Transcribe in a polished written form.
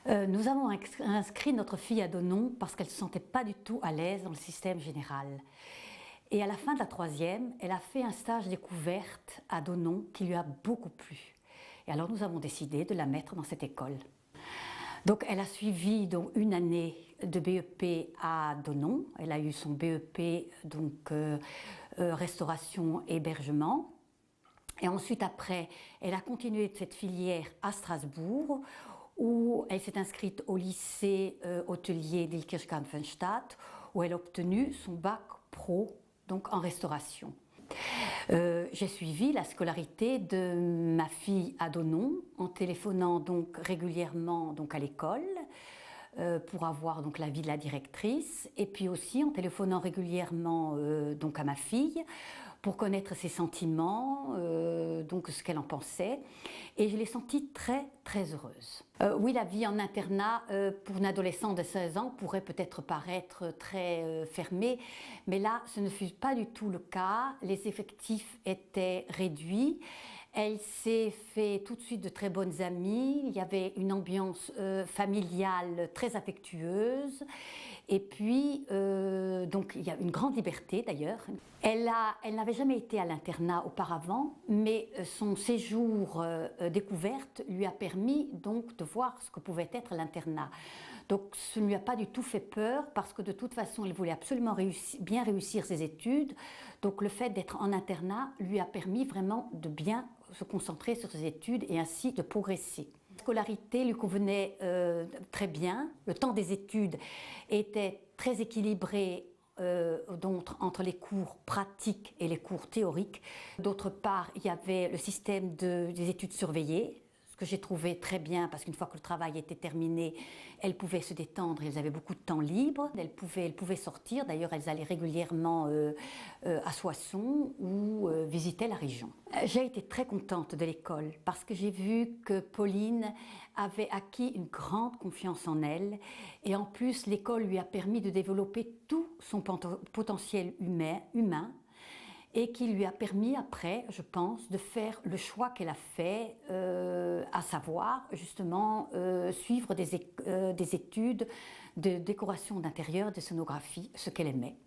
Nous avons inscrit notre fille à Thonon parce qu'elle ne se sentait pas du tout à l'aise dans le système général. Et à la fin de la troisième, elle a fait un stage découverte à Thonon qui lui a beaucoup plu. Et alors nous avons décidé de la mettre dans cette école. Donc elle a suivi donc, une année de BEP à Thonon. Elle a eu son BEP donc restauration et hébergement. Et ensuite après, elle a continué cette filière à Strasbourg où elle s'est inscrite au lycée hôtelier d'Ilkirch-Gartenstadt où elle a obtenu son bac pro donc en restauration. J'ai suivi la scolarité de ma fille à Thonon en téléphonant donc régulièrement donc à l'école pour avoir donc l'avis de la directrice et puis aussi en téléphonant régulièrement donc à ma fille pour connaître ses sentiments, donc ce qu'elle en pensait, et je l'ai sentie très très heureuse. Oui, la vie en internat pour une adolescente de 16 ans pourrait peut-être paraître très fermée, mais là ce ne fut pas du tout le cas, les effectifs étaient réduits, elle s'est fait tout de suite de très bonnes amies, il y avait une ambiance familiale très affectueuse, et puis donc il y a une grande liberté d'ailleurs. Elle n'avait jamais été à l'internat auparavant, mais son séjour découverte lui a permis donc de voir ce que pouvait être l'internat. Donc ce ne lui a pas du tout fait peur parce que de toute façon elle voulait absolument bien réussir ses études. Donc le fait d'être en internat lui a permis vraiment de bien se concentrer sur ses études et ainsi de progresser. La scolarité lui convenait très bien. Le temps des études était très équilibré donc, entre les cours pratiques et les cours théoriques. D'autre part, il y avait le système des études surveillées, ce que j'ai trouvé très bien parce qu'une fois que le travail était terminé, elles pouvaient se détendre, elles avaient beaucoup de temps libre, elles pouvaient sortir, d'ailleurs elles allaient régulièrement à Soissons ou visitaient la région. J'ai été très contente de l'école parce que j'ai vu que Pauline avait acquis une grande confiance en elle et en plus l'école lui a permis de développer tout son potentiel humain et qui lui a permis après, je pense, de faire le choix qu'elle a fait, à savoir justement suivre des études de décoration d'intérieur, de scénographie, ce qu'elle aimait.